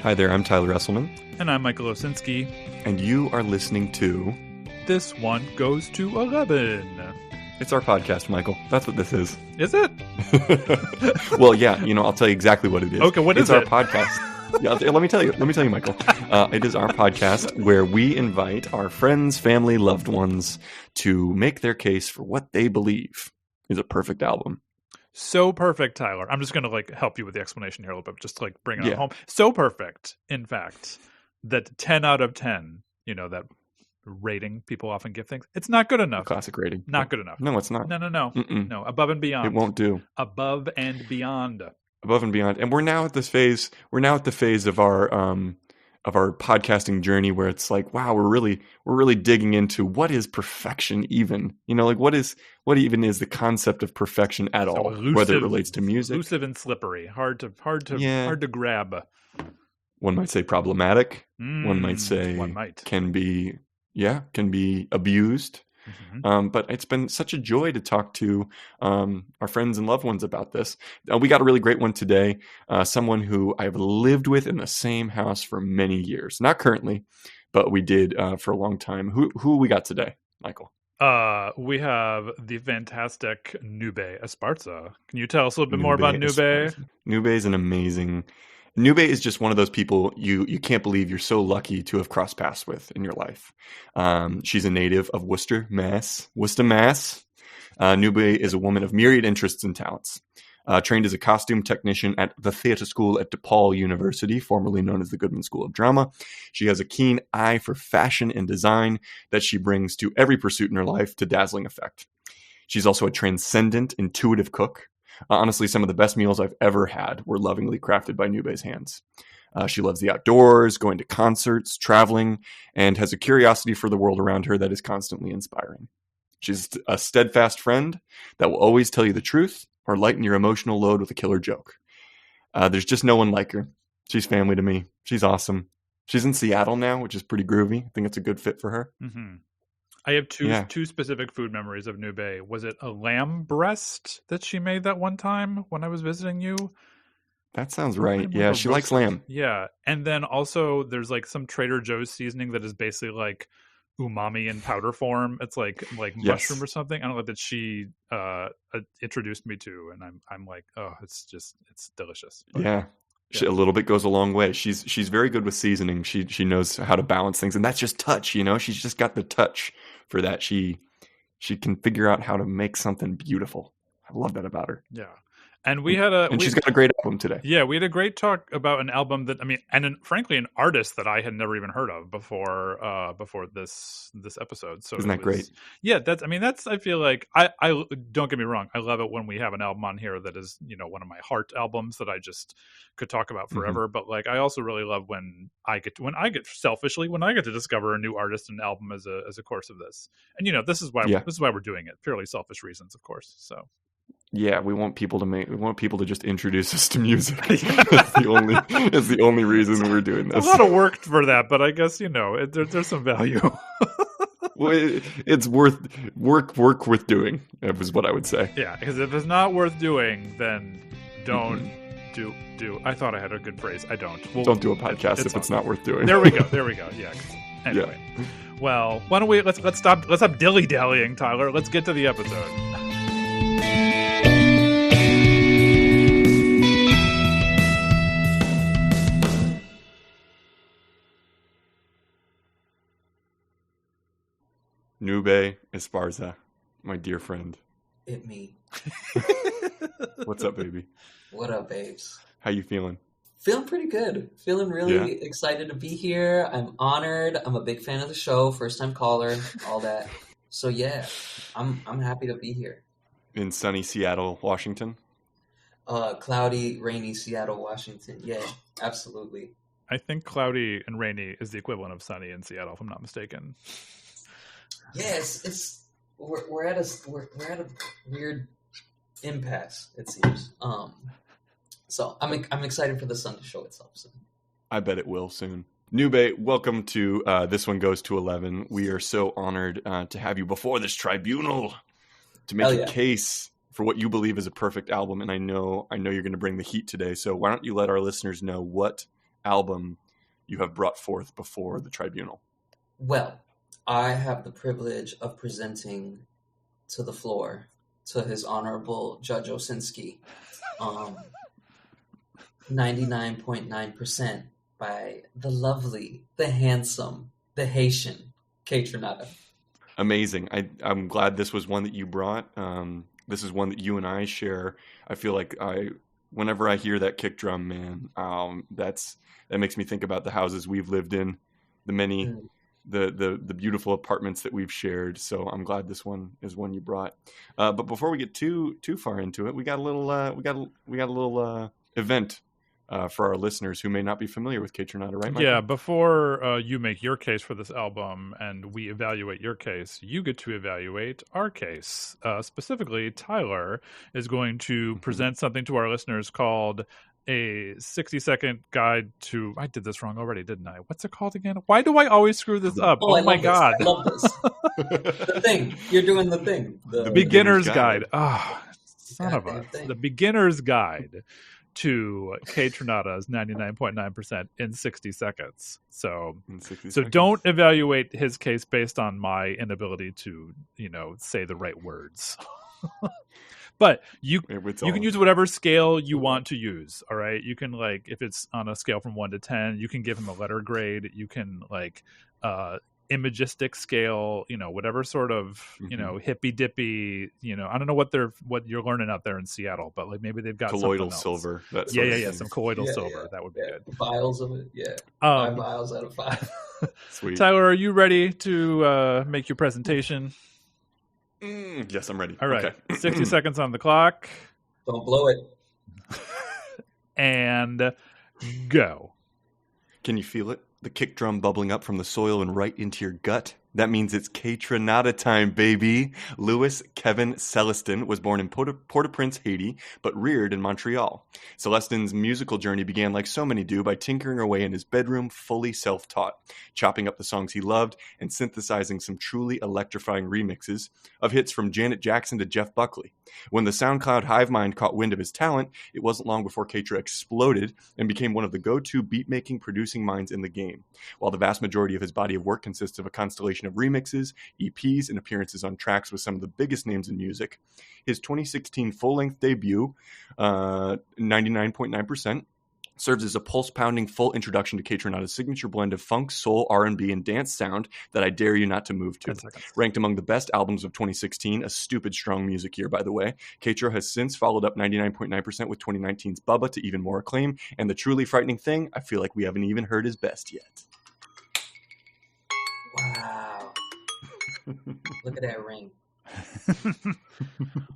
Hi there, I'm Tyler Esselman. And I'm Michael Osinski. And you are listening to... This one goes to 11. It's our podcast, Michael. That's what this is. Is it? Well, yeah, I'll tell you exactly what it is. Okay, what is it? It's our podcast. Yeah, let me tell you, Michael. It is our podcast where we invite our friends, family, loved ones to make their case for what they believe is a perfect album. So perfect, Tyler. I'm just going to help you with the explanation here a little bit, just to bring it home. So perfect, in fact, that 10 out of 10, that rating people often give things, it's not good enough. Classic rating. Not good enough. No, it's not. No. Mm-mm. No, above and beyond. It won't do. Above and beyond. Above and beyond. And we're now at the phase of our podcasting journey where it's like, wow, we're really digging into what is perfection even? What even is the concept of perfection at all, elusive, whether it relates to music. Elusive and slippery, hard to grab. One might say problematic. One might say can be abused. Mm-hmm. But it's been such a joy to talk to our friends and loved ones about this. We got a really great one today. Someone who I've lived with in the same house for many years. Not currently, but we did for a long time. Who we got today, Michael? We have the fantastic Nube Esparza. Can you tell us a little bit more about Nube? Esparza. Nube is an amazing... Nube is just one of those people you can't believe you're so lucky to have crossed paths with in your life. She's a native of Worcester, Mass. Nube is a woman of myriad interests and talents. Trained as a costume technician at the theater school at DePaul University, formerly known as the Goodman School of Drama. She has a keen eye for fashion and design that she brings to every pursuit in her life to dazzling effect. She's also a transcendent, intuitive cook. Honestly, some of the best meals I've ever had were lovingly crafted by Nube's hands. She loves the outdoors, going to concerts, traveling, and has a curiosity for the world around her that is constantly inspiring. She's a steadfast friend that will always tell you the truth or lighten your emotional load with a killer joke. There's just no one like her. She's family to me. She's awesome. She's in Seattle now, which is pretty groovy. I think it's a good fit for her. Mm-hmm. I have two specific food memories of Nube. Was it a lamb breast that she made that one time when I was visiting you? That sounds right. Yeah, she likes lamb. Yeah. And then also there's some Trader Joe's seasoning that is basically like umami in powder form. It's like mushroom or something. I don't know that she introduced me to, and I'm like, oh, it's delicious. But, yeah. A little bit goes a long way. She's very good with seasoning. She knows how to balance things, and that's just touch. She's just got the touch for that. She can figure out how to make something beautiful. I love that about her. Yeah, and she's got a great album today. Yeah, we had a great talk about an album that frankly, an artist that I had never even heard of before this episode. So isn't that great? Yeah, that's. I feel like I don't get me wrong. I love it when we have an album on here that is one of my heart albums that I just could talk about forever. Mm-hmm. But I also really love when I get to discover a new artist and album as a course of this. And this is why we're doing it, purely selfish reasons, of course. So. Yeah, we want people to just introduce us to music. That's the only reason we're doing this. A lot of work for that, but I guess there's some value. Well, it's worth worth doing. Is what I would say. Yeah, because if it's not worth doing, then don't do. I thought I had a good phrase. I don't. Don't do a podcast if it's not worth doing. There we go. Yeah. Anyway, well, why don't we let's stop dilly dallying, Tyler. Let's get to the episode. Nube Esparza, my dear friend. It me. What's up, baby? What up, babes? How you feeling? Feeling pretty good. Feeling really excited to be here. I'm honored. I'm a big fan of the show. First time caller, all that. So yeah, I'm happy to be here. In sunny Seattle, Washington? Cloudy, rainy Seattle, Washington. Yeah, absolutely. I think cloudy and rainy is the equivalent of sunny in Seattle, if I'm not mistaken. Yes, we're at a weird impasse, it seems. So I'm excited for the sun to show itself soon. I bet it will soon. Nube, welcome to This One Goes to 11. We are so honored to have you before this tribunal to make a case for what you believe is a perfect album. And I know you're going to bring the heat today. So why don't you let our listeners know what album you have brought forth before the tribunal? Well, I have the privilege of presenting to the floor, to His Honorable Judge Osinski, 99.9% by the lovely, the handsome, the Haitian Kaytranada. Amazing. I'm glad this was one that you brought. This is one that you and I share. I feel like whenever I hear that kick drum, man, that makes me think about the houses we've lived in, the many, the beautiful apartments that we've shared. So I'm glad this one is one you brought. But before we get too far into it, we got a little event for our listeners who may not be familiar with Kaytranada, right, Michael? Yeah, before you make your case for this album and we evaluate your case, you get to evaluate our case. Specifically, Tyler is going to present something to our listeners called a 60-second guide to... I did this wrong already, didn't I? What's it called again? Why do I always screw this up? Oh my God. I love this. The thing. You're doing the thing. The beginner's guide. Son of a... The beginner's guide to Kaytranada's 99.9% in 60 seconds. So don't evaluate his case based on my inability to, say the right words. But you can use whatever scale you want to use. All right. You can, like, if it's on a scale from 1 to 10, you can give him a letter grade. You can, like, imagistic scale, whatever sort of, hippy dippy, I don't know what you're learning out there in Seattle, but like maybe they've got colloidal silver. Some colloidal silver. That would be good. Vials of it. Yeah. 5 vials out of 5. Sweet. Tyler, are you ready to make your presentation? Yes, I'm ready. All right. Okay. 60 seconds on the clock. Don't blow it. And go. Can you feel it? The kick drum bubbling up from the soil and right into your gut. That means it's Kaytranada time, baby. Louis Kevin Celestin was born in Port-au-Prince, Haiti, but reared in Montreal. Celestin's musical journey began like so many do by tinkering away in his bedroom, fully self-taught, chopping up the songs he loved and synthesizing some truly electrifying remixes of hits from Janet Jackson to Jeff Buckley. When the SoundCloud hive mind caught wind of his talent, it wasn't long before Kaytra exploded and became one of the go-to beat-making producing minds in the game. While the vast majority of his body of work consists of a constellation of remixes, EPs, and appearances on tracks with some of the biggest names in music, his 2016 full-length debut, 99.9%, serves as a pulse-pounding full introduction to Kaytranada's signature blend of funk, soul, R&B, and dance sound that I dare you not to move to. Ranked among the best albums of 2016, a stupid strong music year, by the way, Kaytra has since followed up 99.9% with 2019's Bubba to even more acclaim, and the truly frightening thing, I feel like we haven't even heard his best yet. Wow. Look at that ring.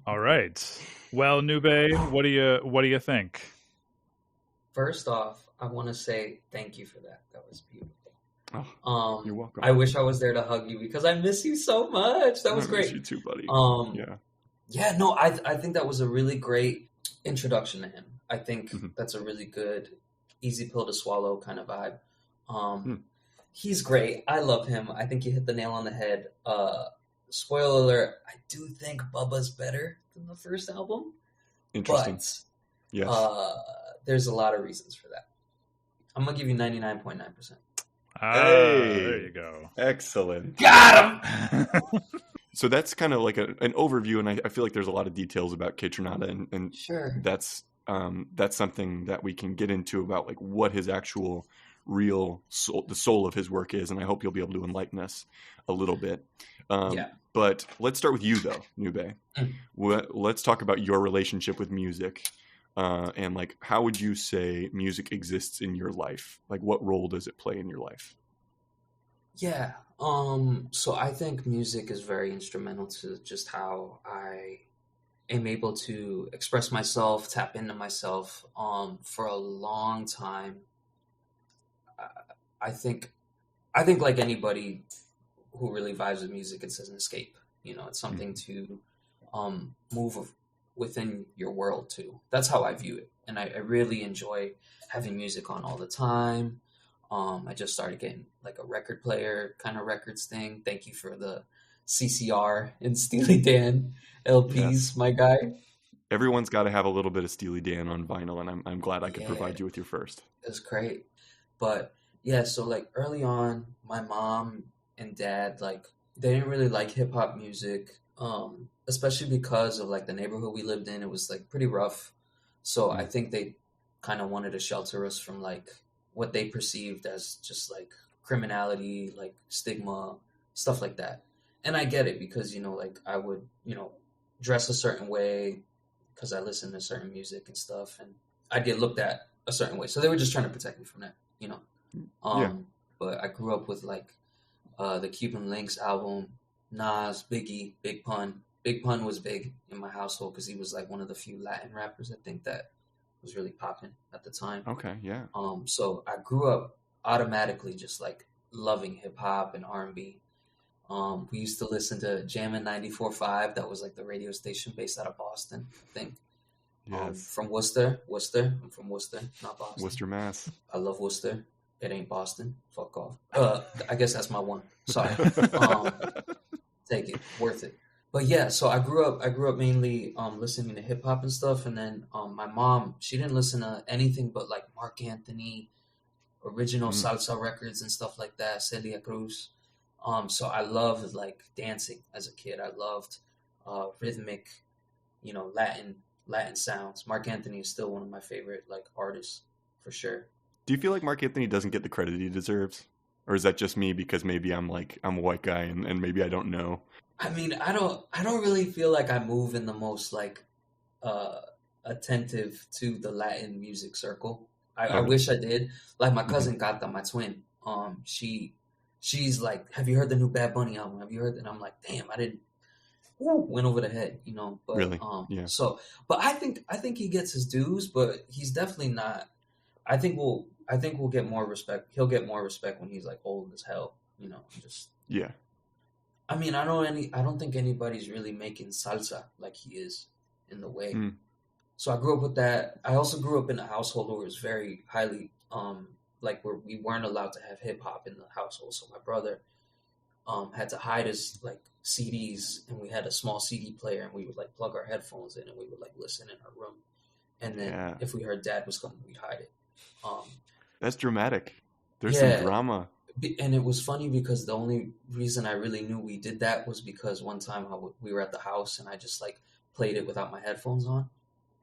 All right. Well, Nube, what do you think? First off, I want to say thank you for that. That was beautiful. You're welcome. I wish I was there to hug you because I miss you so much. That was great. I miss you too, buddy. Yeah, no, I think that was a really great introduction to him. I think that's a really good, easy pill to swallow kind of vibe. He's great. I love him. I think you hit the nail on the head. Spoiler alert, I do think Bubba's better than the first album. Interesting. But yes. There's a lot of reasons for that. I'm going to give you 99.9%. Hey, there you go. Excellent. Got him! So that's kind of like an overview, and I feel like there's a lot of details about Kaytranada, and sure. That's something that we can get into about like what his actual real soul, the soul of his work is, and I hope you'll be able to enlighten us a little bit. But let's start with you, though, Nube. Let's talk about your relationship with music, and like how would you say music exists in your life? Like, what role does it play in your life? Yeah. So I think music is very instrumental to just how I am able to express myself, tap into myself. For a long time, I think like anybody who really vibes with music, it's an escape. It's something to move within your world too. That's how I view it, and I really enjoy having music on all the time. I just started getting like a record player kind of records thing. Thank you for the CCR and Steely Dan LPs, my guy. Everyone's got to have a little bit of Steely Dan on vinyl, and I'm glad I could provide you with your first. It's great. But yeah, so like early on, my mom and dad, like they didn't really like hip hop music, especially because of like the neighborhood we lived in. It was like pretty rough. So I Mm. think they kind of wanted to shelter us from like what they perceived as just like criminality, like stigma, stuff like that. And I get it because, you know, like I would, you know, dress a certain way because I listen to certain music and stuff, and I'd get looked at a certain way. So they were just trying to protect me from that, you know. Yeah. But I grew up with like the Cuban Links album, Nas, Biggie, Big Pun. Big Pun was big in my household because he was like one of the few Latin rappers I think that was really popping at the time. Okay. Yeah. So I grew up automatically just like loving hip hop and R&B. We used to listen to Jammin' 94.5. That was like the radio station based out of Boston, I think. Yes. From Worcester. I'm from Worcester, not Boston. Worcester, Mass. I love Worcester. It ain't Boston. Fuck off. I guess that's my one. Sorry. Take it. Worth it. But yeah, so I grew up mainly listening to hip hop and stuff, and then my mom, she didn't listen to anything but like Mark Anthony, original salsa records and stuff like that, Celia Cruz. So I loved like dancing as a kid. I loved rhythmic, you know, Latin sounds. Mark Anthony is still one of my favorite like artists for sure. Do you feel like Mark Anthony doesn't get the credit he deserves? Or is that just me because maybe I'm a white guy and maybe I don't know? I mean, I don't really feel like I move in the most like attentive to the Latin music circle. I wish I did. Like my cousin Gata, my twin, she's like, have you heard the new Bad Bunny album? Have you heard? And I'm like, damn, I didn't. Went over the head, you know. But really? Yeah. So, but I think he gets his dues, but he's definitely not. I think we'll get more respect. He'll get more respect when he's like old as hell, you know. Just yeah. I mean, I don't think anybody's really making salsa like he is in the way. So I grew up with that. I also grew up in a household where it was very highly like where we weren't allowed to have hip hop in the household. So my brother had to hide his like CDs, and we had a small CD player, and we would like plug our headphones in, and we would like listen in our room. And then if we heard dad was coming, we'd hide it. That's dramatic. There's some drama. And it was funny because the only reason I really knew we did that was because one time we were at the house and I just like played it without my headphones on.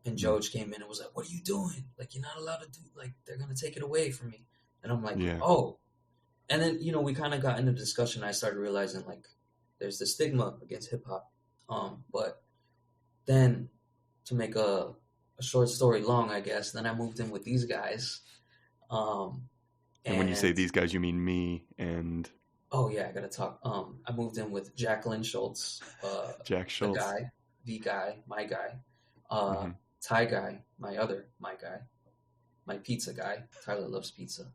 And George came in and was like, "What are you doing? Like, you're not allowed to do, like, they're going to take it away from me." And I'm like, oh. And then, you know, we kind of got into discussion. I started realizing like there's the stigma against hip hop. But then to make a short story long, I guess, then I moved in with these guys. And when you say these guys, you mean me and... Oh, yeah, I got to talk. I moved in with Jacqueline Schultz. Jack Schultz. The guy, my guy. Thai guy, my guy. My pizza guy. Tyler loves pizza.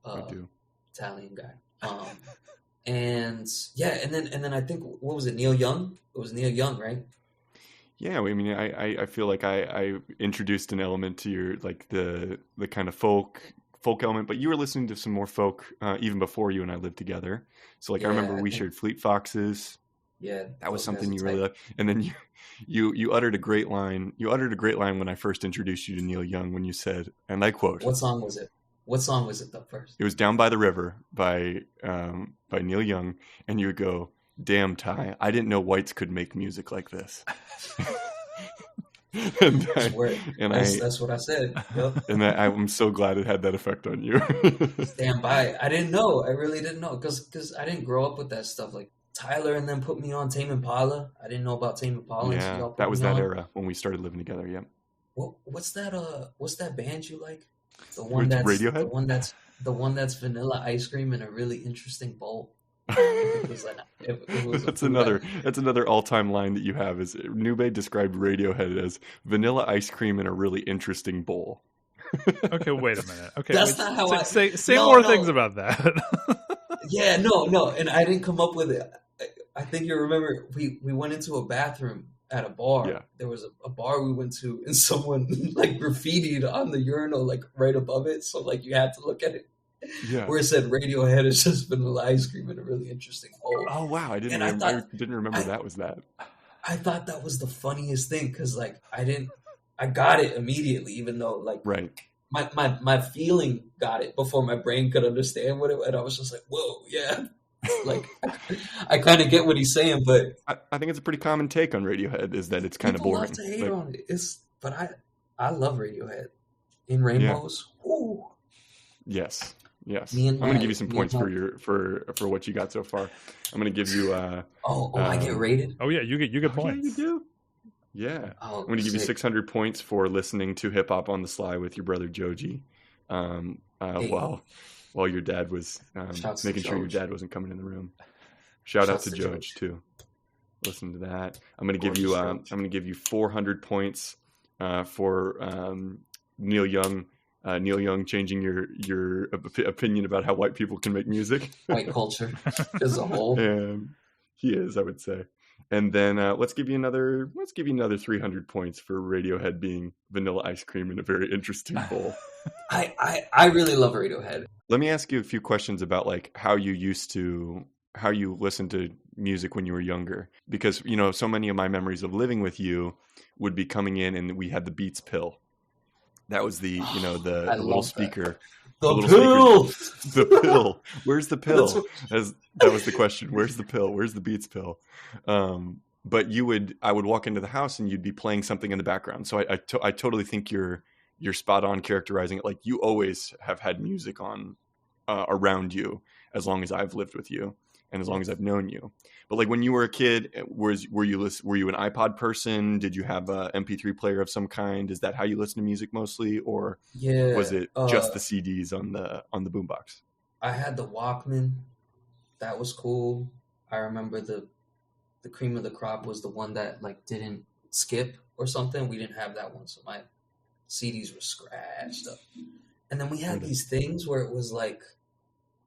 I do. Italian guy. And yeah, and then I think, what was it, Neil Young? It was Neil Young, right? Yeah, I mean, I feel like I introduced an element to your, like, the kind of folk element, but you were listening to some more folk even before you and I lived together. So like, I remember we shared Fleet Foxes. Yeah, that was something you really liked. And then you uttered a great line. You uttered a great line when I first introduced you to Neil Young, when you said, and I quote, "What song was it? What song was it though first?" It was "Down by the River" by Neil Young, and you would go, "Damn, Ty, I didn't know whites could make music like this." That's what I said. Yep. And I'm so glad it had that effect on you. Stand by. I didn't know. I really didn't know because I didn't grow up with that stuff. Like Tyler and then put me on Tame Impala. I didn't know about Tame Impala. Yeah, so that was that era when we started living together. Yep. What's that band you like? The one that's Radiohead? The one that's vanilla ice cream in a really interesting bowl. That's another all-time line that you have. Is Nube described Radiohead as vanilla ice cream in a really interesting bowl. Okay, wait a minute. Okay, that's not how I say more things about that. Yeah, no, and I didn't come up with it. I think you remember we went into a bathroom at a bar. Yeah. There was a bar we went to, and someone like graffitied on the urinal like right above it, so like you had to look at it. Yeah. Where it said Radiohead is just vanilla ice cream in a really interesting bowl. Oh wow, I didn't remember that was that. I thought that was the funniest thing because like I got it immediately, even though like my feeling got it before my brain could understand what it was. And I was just like, whoa, yeah. Like, I kind of get what he's saying, but I think it's a pretty common take on Radiohead is that it's kind of people boring. love to hate on it. But I love Radiohead. In Rainbows. Ooh. Yes. Me and I'm going to give you some points for what you got so far. I'm going to give you. I get rated. Oh yeah, you get points. Yeah, you do. Yeah, Oh, I'm going to give you 600 points for listening to hip hop on the sly with your brother Joji, while your dad was making sure your dad wasn't coming in the room. Shout out to Joj too. Listen to that. I'm going to give you 400 points for Neil Young. Neil Young changing your opinion about how white people can make music. White culture as a whole. And he is, I would say. And then let's give you another 300 points for Radiohead being Vanilla Ice Cream in a very interesting bowl. I really love Radiohead. Let me ask you a few questions about like how you listened to music when you were younger, because so many of my memories of living with you would be coming in and we had the Beats pill. That was the little speaker. The pill. Where's the pill? That was the question. Where's the pill? Where's the Beats pill? But I would walk into the house and you'd be playing something in the background. So I totally think you're spot on characterizing it. Like you always have had music on around you as long as I've lived with you and as long as I've known you. But like when you were a kid, were you an iPod person? Did you have a MP3 player of some kind? Is that how you listen to music mostly, or was it just the CDs on the boombox? I had the Walkman. That was cool. I remember the cream of the crop was the one that like didn't skip or something. We didn't have that one, so my CDs were scratched up. And then we had these things where it was like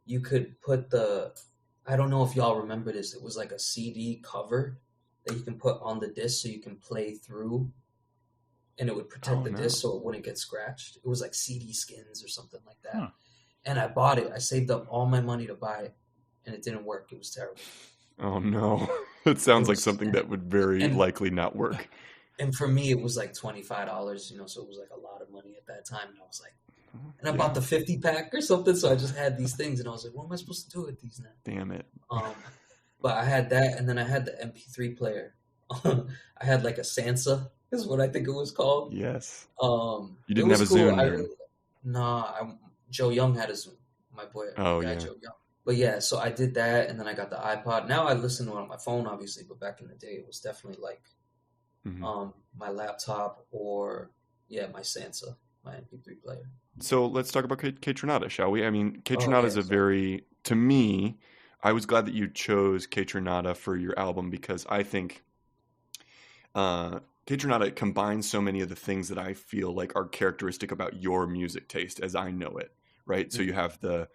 you could put I don't know if y'all remember this. It was like a CD cover that you can put on the disc so you can play through, and it would protect the disc so it wouldn't get scratched. It was like CD skins or something like that. Huh. And I bought it. I saved up all my money to buy it, and it didn't work. It was terrible. Oh no. It sounds like something that would very likely not work. And for me, it was like $25, so it was like a lot of money at that time. And I was like, and I bought the 50 pack or something. So I just had these things and I was like, what am I supposed to do with these now? Damn it. But I had that. And then I had the MP3 player. I had like a Sansa is what I think it was called. Yes. You didn't have a Zune? Joe Young had a Zune. My boy. Oh, yeah. Joe Young. But yeah, so I did that. And then I got the iPod. Now I listen to it on my phone, obviously. But back in the day, it was definitely like my laptop or, my Sansa, my MP3 player. So let's talk about Kaytranada, shall we? I mean, Kaytranada is to me, I was glad that you chose Kaytranada for your album because I think Kaytranada combines so many of the things that I feel like are characteristic about your music taste as I know it, right? Mm-hmm. So you have the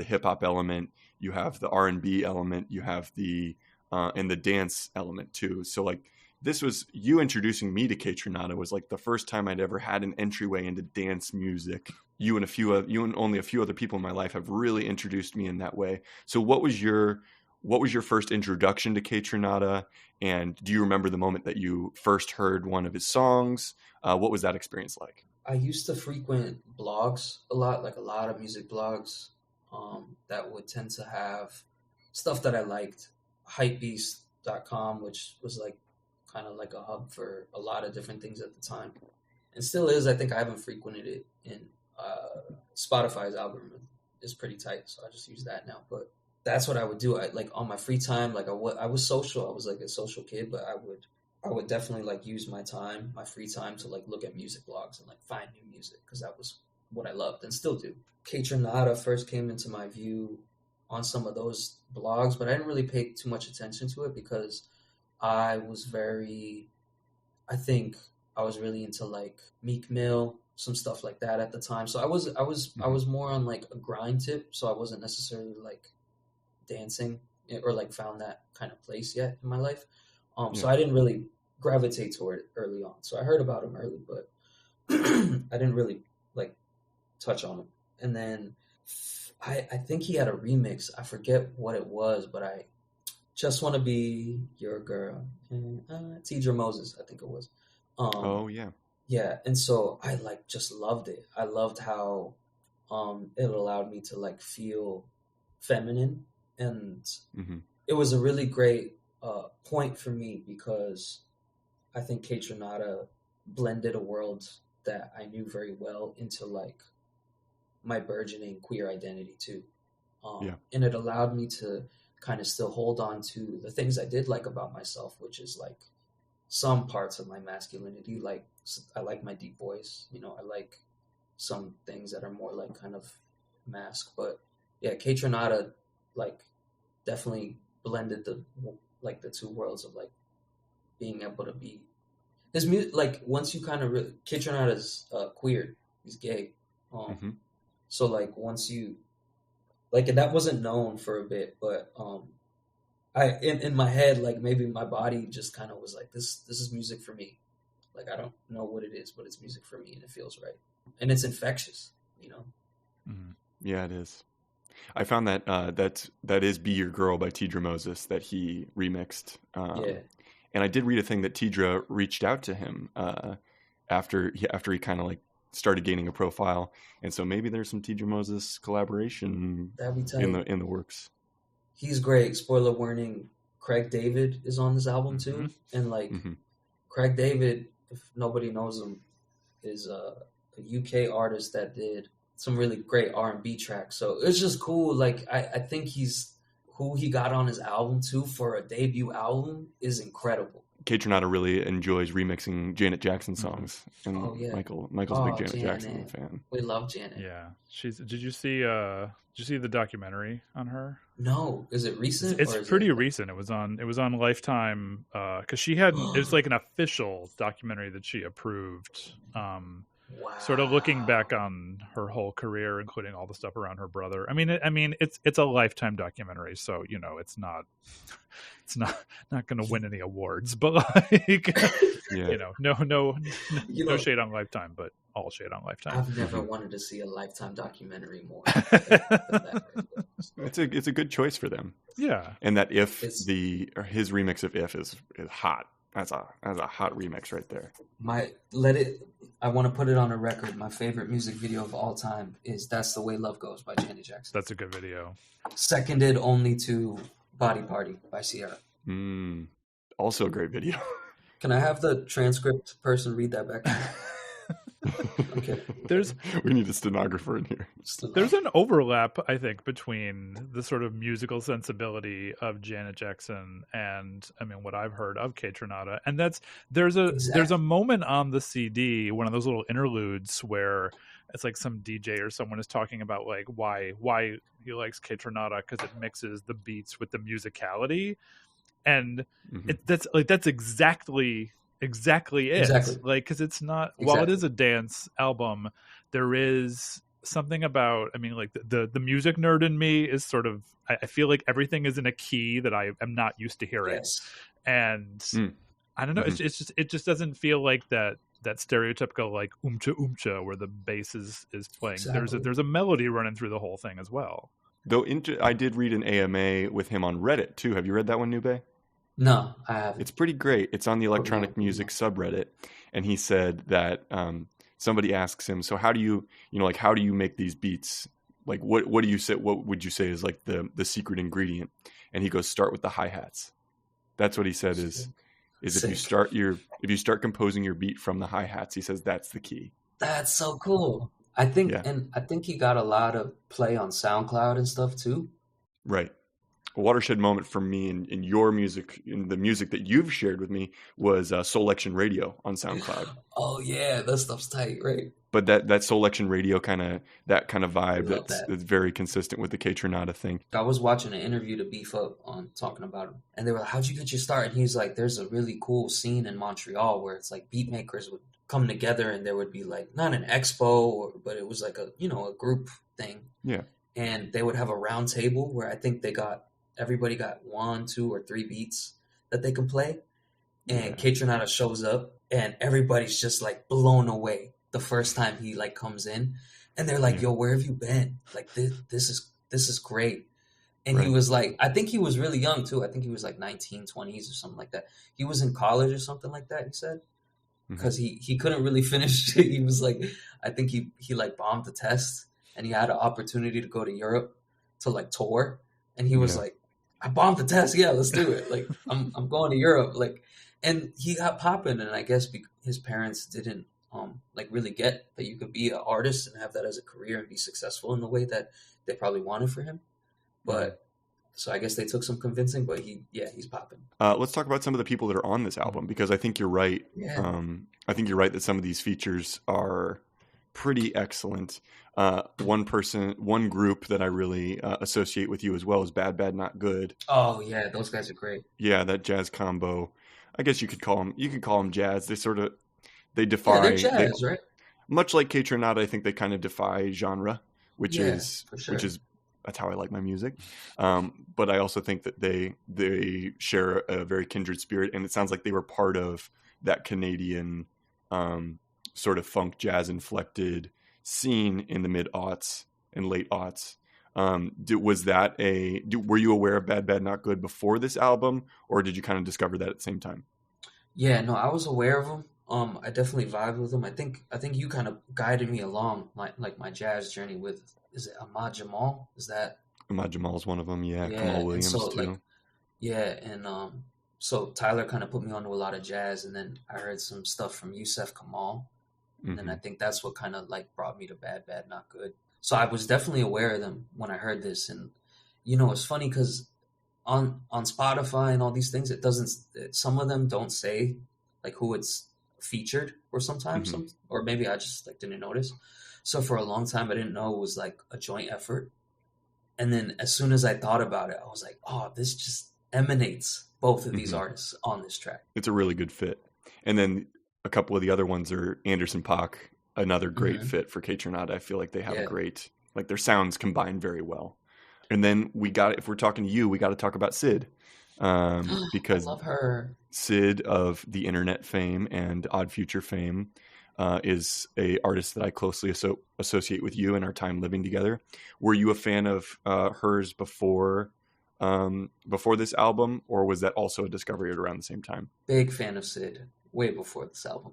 hip hop element, you have the R&B element, you have the and the dance element too. So like this was you introducing me to Kaytranada was like the first time I'd ever had an entryway into dance music. You and only a few other people in my life have really introduced me in that way. So what was your first introduction to Kaytranada? And do you remember the moment that you first heard one of his songs? What was that experience like? I used to frequent blogs a lot, like a lot of music blogs that would tend to have stuff that I liked. Hypebeast.com, which was like kind of like a hub for a lot of different things at the time. And still is. I think I haven't frequented it in Spotify's algorithm is pretty tight, so I just use that now. But that's what I would do. I like on my free time, like I was social. I was like a social kid, but I would definitely like use my free time to like look at music blogs and like find new music because that was what I loved and still do. Kaytranada first came into my view on some of those blogs, but I didn't really pay too much attention to it because I was really into like Meek Mill, some stuff like that at the time. So I was more on like a grind tip. So I wasn't necessarily like dancing or like found that kind of place yet in my life. So I didn't really gravitate toward it early on. So I heard about him early, but I didn't really like touch on him. And then I think he had a remix. I forget what it was, but I just want to be your girl. Tidra Moses, I think it was. Oh yeah. Yeah, and so I like just loved it. I loved how it allowed me to like feel feminine, and Hmm. it was a really great point for me because I think Kaytranada blended a world that I knew very well into like my burgeoning queer identity too. Yeah. And it allowed me to kind of still hold on to the things I did like about myself, which is like some parts of my masculinity. Like I like my deep voice, you know, I like some things that are more like kind of mask. But yeah, Kaytranada like definitely blended the two worlds of like being able to be his music. Like once you kind of Kaytranada's queer, he's gay. Hmm. So like once you like, and that wasn't known for a bit, but I in my head, like maybe my body just kind of was like, this is music for me. Like I don't know what it is, but it's music for me, and it feels right, and it's infectious, you know. Mhm. Yeah, it is. I found that that is "Be Your Girl" by Tidra Moses that he remixed. Yeah, And I did read a thing that Tidra reached out to him after he kind of like started gaining a profile, and so maybe there's some Tidra Moses collaboration that'd be in tight. the works. He's great. Spoiler warning: Craig David is on this album Mhm. too, and like Hmm. Craig David, if nobody knows him, is a UK artist that did some really great R&B tracks. So it's just cool. Like I think he's who he got on his album too for a debut album is incredible. Kaytranada really enjoys remixing Janet Jackson songs, and Oh yeah. Michael's a big Oh Janet Jackson Janet. fan. We love Janet. Yeah, she's. Did you see the documentary on her? No. Is it It's, recent it's or is pretty it like recent. It was on Lifetime because she hadn't. It's like an official documentary that she approved. Sort of looking back wow. on her whole career, including all the stuff around her brother. It's a Lifetime documentary, so it's not going to win any awards, but like Yeah. You no know, shade on Lifetime, but all shade on Lifetime. I've never Hmm. wanted to see a Lifetime documentary more than that right there. So It's a good choice for them. Yeah. And that if it's his remix of "If" is hot. That's a hot remix right there. I want to put it on a record. My favorite music video of all time is "That's the Way Love Goes" by Janet Jackson. That's a good video. Seconded only to "Body Party" by Sierra. Also a great video. Can I have the transcript person read that back to me? Okay. We need a stenographer in here. There's an overlap, I think, between the sort of musical sensibility of Janet Jackson and what I've heard of Kaytranada, and there's a Exactly. moment on the CD, one of those little interludes where it's like some DJ or someone is talking about like why he likes Kaytranada because it mixes the beats with the musicality, and Hmm. that's exactly it, Exactly. like because it's not, while it Exactly. is a dance album, there is something about, like the music nerd in me is sort of, I feel like everything is in a key that I am not used to hearing, Yes. and Mm. I don't know, Mhm. it just doesn't feel like that stereotypical like umcha where the bass is playing. Exactly. There's a melody running through the whole thing as well. Though I did read an AMA with him on Reddit too. Have you read that one, Nube? No, I haven't. It's pretty great. It's on the Put me on. electronic music subreddit, and he said that somebody asks him, "So how do you like how do you make these beats? Like what do you say? What would you say is like the secret ingredient?" And he goes, "Start with the hi-hats." That's what he said is if you Sick. start composing your beat from the hi-hats, he says that's the key. That's so cool. I think, Yeah, and I think he got a lot of play on SoundCloud and stuff too. right. A watershed moment for me in your music, in the music that you've shared with me, was Soulection Radio on SoundCloud. Oh yeah, that stuff's tight, right? But that Soulection Radio kind of I vibe love that. that's very consistent with the Kaytranada thing. I was watching an interview to Beef Up on talking about him, and they were like, "How'd you get your start?" And he's like, "There's a really cool scene in Montreal where it's like beat makers would come together, and there would be like not an expo, but it was like a group thing, Yeah. and they would have a round table where I think everybody got 1, 2, or 3 beats that they can play, and Yeah. Kaytranada shows up, and everybody's just like blown away the first time he like comes in, and they're like, Yeah. "Yo, where have you been? Like this is great." And he Right. was like, I think he was really young too. I think he was like 19, 20s or something like that. He was in college or something like that, he said. because he couldn't really finish. He was like, I think he like bombed the test, and he had an opportunity to go to Europe to like tour, and he was like, I bombed the test, yeah, let's do it. Like I'm going to Europe, like, and he got popping, and I guess his parents didn't like really get that you could be an artist and have that as a career and be successful in the way that they probably wanted for him, but. So I guess they took some convincing, but he's popping. Let's talk about some of the people that are on this album, because I think you're right. Yeah. I think you're right that some of these features are pretty excellent. One group that I really associate with you as well is Bad Bad Not Good. Oh yeah, those guys are great. Yeah, that jazz combo. I guess you could call them jazz. They defy. They're jazz, right? Much like Kaytranada, I think they kind of defy genre, which is that's how I like my music. But I also think that they share a very kindred spirit, and it sounds like they were part of that Canadian sort of funk jazz inflected scene in the mid-aughts and late aughts. Were you aware of Bad Bad Not Good before this album, or did you kind of discover that at the same time? Yeah, no, I was aware of them. I definitely vibed with them. I think you kind of guided me along my jazz journey with, is it Ahmad Jamal? Is that Ahmad Jamal's one of them? Yeah, Kamal Williams too. So Tyler kind of put me onto a lot of jazz, and then I heard some stuff from Yusef Kamal, and then I think that's what kind of like brought me to Bad Bad Not Good. So I was definitely aware of them when I heard this, and it's funny because on Spotify and all these things, some of them don't say like who it's featured, or sometimes or maybe I just like didn't notice. So for a long time I didn't know it was like a joint effort, and then as soon as I thought about it, I was like, oh, this just emanates both of these artists on this track. It's a really good fit. And then a couple of the other ones are Anderson .Paak, another great fit for Kaytranada. I feel like they have a great, like their sounds combine very well. And then if we're talking to you, we got to talk about Sid. Because I love her. Sid of the internet fame and Odd Future fame is a artist that I closely associate with you and our time living together. Were you a fan of hers before this album, or was that also a discovery at around the same time? Big fan of Sid, way before this album.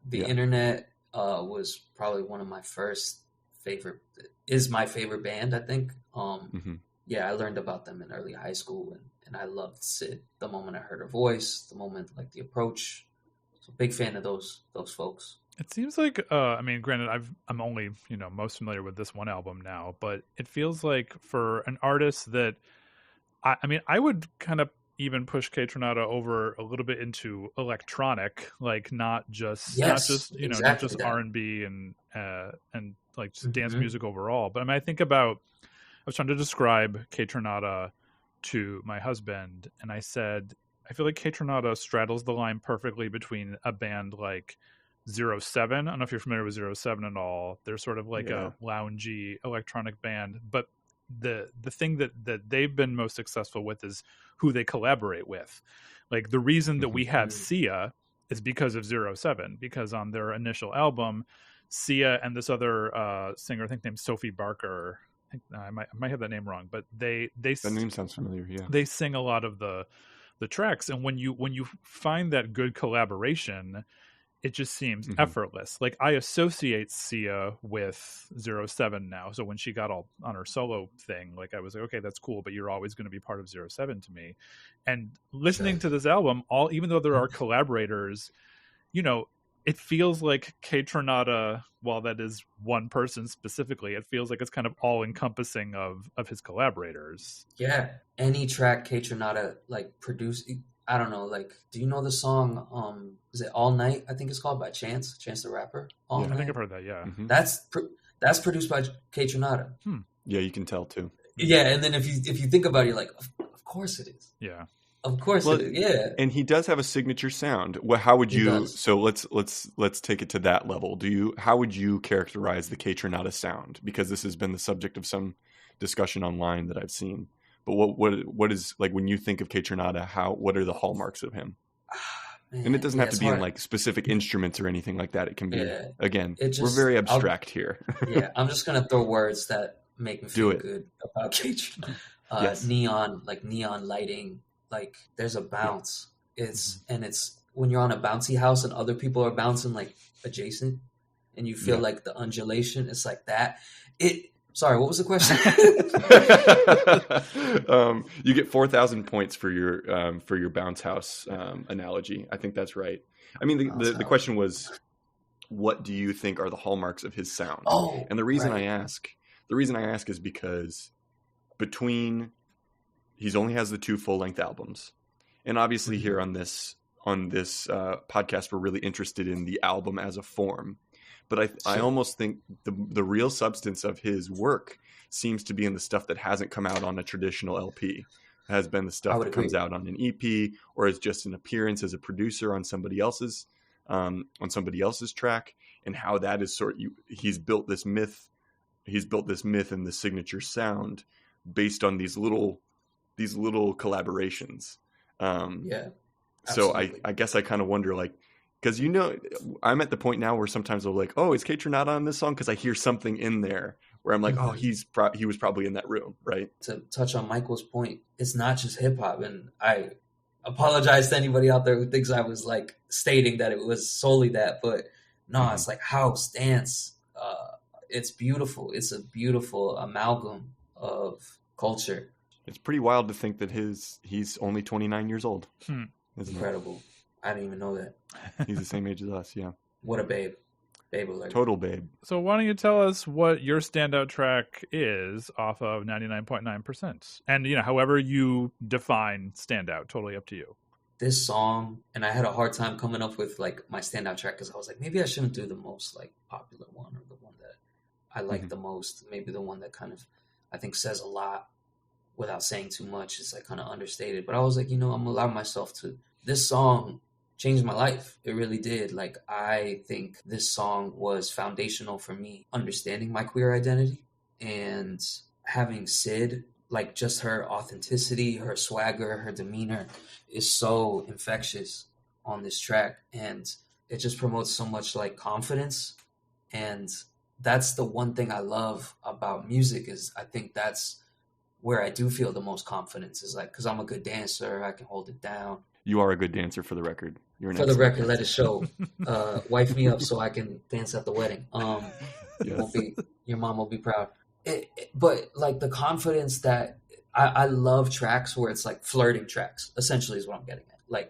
The internet was probably one of my my favorite band, I think. Yeah, I learned about them in early high school, and I loved Sid the moment I heard her voice, the moment like the approach. So big fan of those folks. It seems like, I mean, granted, I'm only most familiar with this one album now, but it feels like for an artist that, I mean, I would kind of even push Kaytranada over a little bit into electronic, like not just R&B and like just dance music overall. But I mean, I was trying to describe Kaytranada to my husband, and I said, I feel like Kaytranada straddles the line perfectly between a band like 07. I don't know if you're familiar with 07 at all. They're sort of like a loungy electronic band, but the thing that they've been most successful with is who they collaborate with. Like the reason that we have Sia is because of 07, because on their initial album, Sia and this other singer, I think named Sophie Barker, I might have that name wrong, but that name sounds familiar. Yeah, they sing a lot of the tracks, and when you find that good collaboration, it just seems effortless. Like I associate Sia with 07 now, so when she got all on her solo thing, like I was like, okay, that's cool, but you're always going to be part of 07 to me. And listening to this album, even though there are collaborators, it feels like Kaytranada, while that is one person specifically, it feels like it's kind of all encompassing of his collaborators. Yeah. Any track Kaytranada like produced, I don't know, like, do you know the song, is it All Night? I think it's called, by Chance the Rapper. All Night. I think I've heard that, yeah. That's produced by Kaytranada. Yeah, you can tell too. Yeah, and then if you think about it, you're like, of course it is. Yeah. Of course it is. Yeah. And he does have a signature sound. Well, how would you? So let's take it to that level. How would you characterize the Kaytranada sound? Because this has been the subject of some discussion online that I've seen. But what is, like, when you think of Kaytranada, what are the hallmarks of him? Man, and it doesn't have to be in like specific instruments or anything like that. It can be we're very abstract here. Yeah, I'm just gonna throw words that make me feel good about Kaytranada. Neon lighting. Like there's a bounce. It's when you're on a bouncy house and other people are bouncing like adjacent, and you feel like the undulation. It's like that. Sorry, what was the question? You get 4,000 points for your bounce house analogy. I think that's right. I mean, the question was, what do you think are the hallmarks of his sound? Oh, and the reason I ask is because he's only has the 2 full-length albums, and obviously here on this podcast we're really interested in the album as a form. But I almost think the real substance of his work seems to be in the stuff that hasn't come out on a traditional LP. It has been the stuff that comes out on an EP or is just an appearance as a producer on somebody else's track, and how that is he's built this myth and the signature sound based on these little collaborations. So I guess I kind of wonder, like, because I'm at the point now where sometimes I'll like, oh, is Kaytranada on this song? Because I hear something in there where I'm like, oh, he was probably in that room, right? To touch on Michael's point, it's not just hip hop, and I apologize to anybody out there who thinks I was like stating that it was solely that, but no, it's like house, dance. It's beautiful. It's a beautiful amalgam of culture. It's pretty wild to think that he's only 29 years old. Incredible. I didn't even know that. He's the same age as us, yeah. What a babe. Babe alert. Total babe. So why don't you tell us what your standout track is off of 99.9%? And, however you define standout, totally up to you. This song, and I had a hard time coming up with like my standout track because I was like, maybe I shouldn't do the most like popular one or the one that I like the most. Maybe the one that kind of, I think, says a lot without saying too much. It's like kind of understated. But I was like, I'm going to allow myself to. This song changed my life. It really did. Like, I think this song was foundational for me understanding my queer identity and having Sid, like, just her authenticity, her swagger, her demeanor is so infectious on this track. And it just promotes so much like confidence. And that's the one thing I love about music is I think that's where I do feel the most confidence is like, because I'm a good dancer, I can hold it down. You are a good dancer, for the record. For the record, let it show. Wife me up so I can dance at the wedding. Yes. Your mom will be proud. But like the confidence that I love tracks where it's like flirting tracks, essentially is what I'm getting at. Like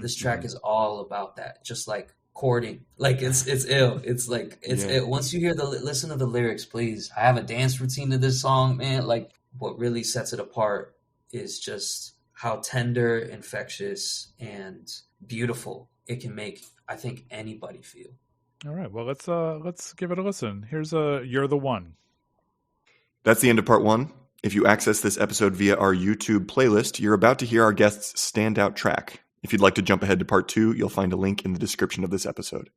this track is all about that. Just like courting. Like it's ill. It's like, it. Once you listen to the lyrics, please. I have a dance routine to this song, man. Like what really sets it apart is just how tender, infectious, and beautiful it can make, I think, anybody feel. All right. Well, let's give it a listen. Here's You're the One. That's the end of part 1. If you access this episode via our YouTube playlist, you're about to hear our guest's standout track. If you'd like to jump ahead to part 2, you'll find a link in the description of this episode.